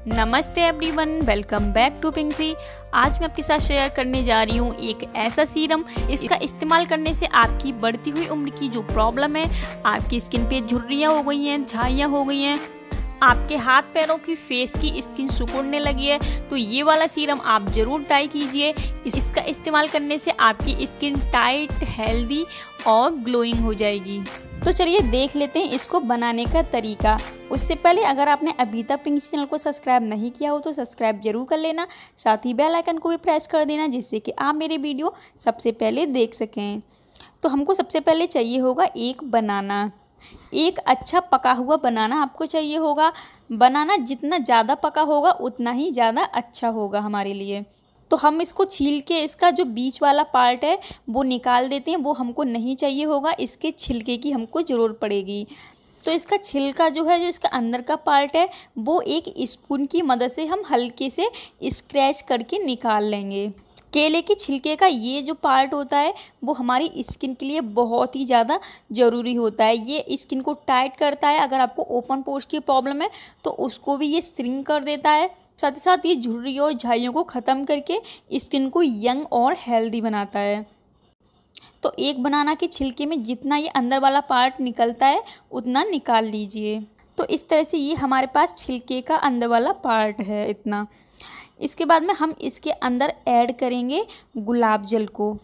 नमस्ते everyone, welcome back to Pinky. आज मैं आपके साथ शेयर करने जा रही हूँ एक ऐसा सीरम। इसका इस्तेमाल करने से आपकी बढ़ती हुई उम्र की जो प्रॉब्लम है, आपकी स्किन पे झुर्रियाँ हो गई हैं, झाइयाँ हो गई हैं, आपके हाथ पैरों की फेस की स्किन सिकुड़ने लगी है, तो ये वाला सीरम आप ज़रूर ट्राई कीजिए। इसका इस्तेमाल करने से आपकी स्किन टाइट, हेल्दी और ग्लोइंग हो जाएगी। तो चलिए देख लेते हैं इसको बनाने का तरीका। उससे पहले अगर आपने अभी तक पिंक चैनल को सब्सक्राइब नहीं किया हो तो सब्सक्राइब जरूर कर लेना, साथ ही बेल आइकन को भी प्रेस कर देना जिससे कि आप मेरे वीडियो सबसे पहले देख सकें। तो हमको सबसे पहले चाहिए होगा एक बनाना। एक अच्छा पका हुआ बनाना आपको चाहिए होगा। बनाना जितना ज़्यादा पका होगा उतना ही ज़्यादा अच्छा होगा हमारे लिए। तो हम इसको छील के इसका जो बीच वाला पार्ट है वो निकाल देते हैं, वो हमको नहीं चाहिए होगा। इसके छिलके की हमको ज़रूरत पड़ेगी। तो इसका छिलका जो है, जो इसका अंदर का पार्ट है, वो एक स्पून की मदद से हम हल्के से स्क्रैच करके निकाल लेंगे। केले के छिलके का ये जो पार्ट होता है वो हमारी स्किन के लिए बहुत ही ज़्यादा ज़रूरी होता है। ये स्किन को टाइट करता है। अगर आपको ओपन पोर्स की प्रॉब्लम है तो उसको भी ये श्रिंक कर देता है। साथ ही साथ ये झुर्रियों और झाइयों को ख़त्म करके स्किन को यंग और हेल्दी बनाता है। तो एक बनाना के छिलके में जितना ये अंदर वाला पार्ट निकलता है उतना निकाल लीजिए। तो इस तरह से ये हमारे पास छिलके का अंदर वाला पार्ट है इतना। इसके बाद में हम इसके अंदर ऐड करेंगे गुलाब जल को,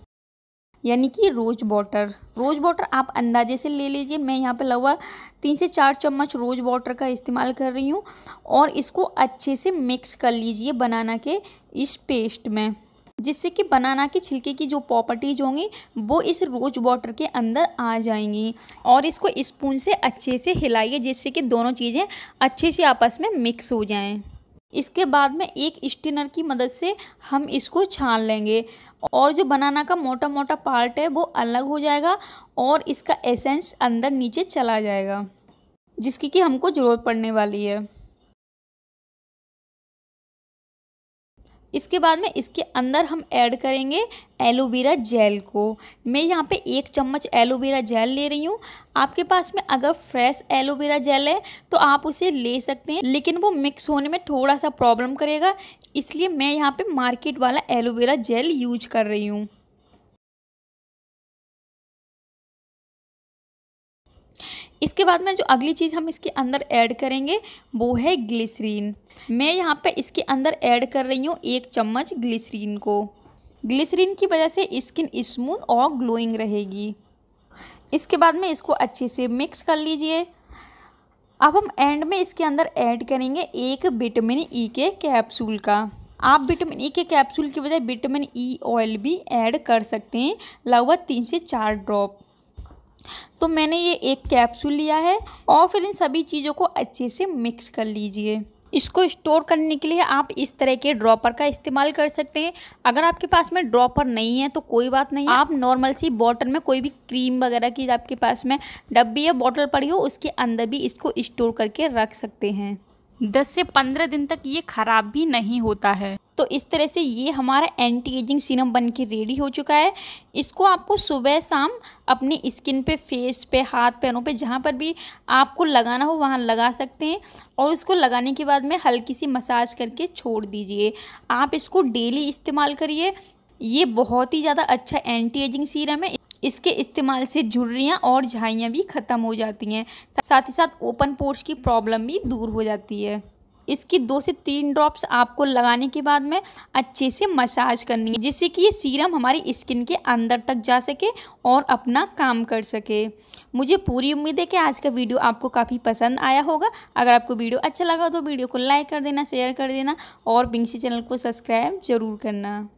यानी कि रोज़ वाटर। रोज़ वाटर आप अंदाजे से ले लीजिए। मैं यहाँ पे लगभग 3 से 4 चम्मच रोज़ वाटर का इस्तेमाल कर रही हूँ और इसको अच्छे से मिक्स कर लीजिए बनाना के इस पेस्ट में, जिससे कि बनाना के छिलके की जो प्रॉपर्टीज होंगी वो इस रोज़ वाटर के अंदर आ जाएंगी। और इसको स्पून से अच्छे से हिलाइए जिससे कि दोनों चीज़ें अच्छे से आपस में मिक्स हो जाएं। इसके बाद में एक स्ट्रेनर की मदद से हम इसको छान लेंगे और जो बनाना का मोटा मोटा पार्ट है वो अलग हो जाएगा और इसका एसेंस अंदर नीचे चला जाएगा, जिसकी कि हमको ज़रूरत पड़ने वाली है। इसके बाद में इसके अंदर हम ऐड करेंगे एलोवेरा जेल को। मैं यहाँ पे 1 चम्मच एलोवेरा जेल ले रही हूँ। आपके पास में अगर फ्रेश एलोवेरा जेल है तो आप उसे ले सकते हैं, लेकिन वो मिक्स होने में थोड़ा सा प्रॉब्लम करेगा, इसलिए मैं यहाँ पे मार्केट वाला एलोवेरा जेल यूज कर रही हूँ। इसके बाद में जो अगली चीज़ हम इसके अंदर ऐड करेंगे वो है ग्लिसरीन। मैं यहाँ पे इसके अंदर ऐड कर रही हूँ 1 चम्मच ग्लिसरीन को। ग्लिसरीन की वजह से स्किन स्मूथ और ग्लोइंग रहेगी। इसके बाद में इसको अच्छे से मिक्स कर लीजिए। अब हम एंड में इसके अंदर ऐड करेंगे एक विटामिन ई के कैप्सूल का। आप विटामिन ई के कैप्सूल की बजाय विटामिन ई ऑयल भी ऐड कर सकते हैं, लगभग 3 से 4 ड्रॉप। तो मैंने ये एक कैप्सूल लिया है और फिर इन सभी चीज़ों को अच्छे से मिक्स कर लीजिए। इसको स्टोर करने के लिए आप इस तरह के ड्रॉपर का इस्तेमाल कर सकते हैं। अगर आपके पास में ड्रॉपर नहीं है तो कोई बात नहीं, आप नॉर्मल सी बॉटल में कोई भी क्रीम वगैरह की आपके पास में डब्बी या बॉटल पड़ी हो उसके अंदर भी इसको स्टोर करके रख सकते हैं। 10 से 15 दिन तक ये ख़राब भी नहीं होता है। तो इस तरह से ये हमारा एंटी एजिंग सीरम बन के रेडी हो चुका है। इसको आपको सुबह शाम अपनी स्किन पे, फेस पे, हाथ पैरों पे, जहाँ पर भी आपको लगाना हो वहाँ लगा सकते हैं और इसको लगाने के बाद में हल्की सी मसाज करके छोड़ दीजिए। आप इसको डेली इस्तेमाल करिए। ये बहुत ही ज़्यादा अच्छा एंटी एजिंग सीरम है। इसके इस्तेमाल से झुर्रियाँ और झाइयाँ भी ख़त्म हो जाती हैं, साथ ही साथ ओपन पोर्स की प्रॉब्लम भी दूर हो जाती है। इसकी 2 से 3 ड्रॉप्स आपको लगाने के बाद में अच्छे से मसाज करनी है, जिससे कि ये सीरम हमारी स्किन के अंदर तक जा सके और अपना काम कर सके। मुझे पूरी उम्मीद है कि आज का वीडियो आपको काफ़ी पसंद आया होगा। अगर आपको वीडियो अच्छा लगा तो वीडियो को लाइक कर देना, शेयर कर देना और पिंकी चैनल को सब्सक्राइब ज़रूर करना।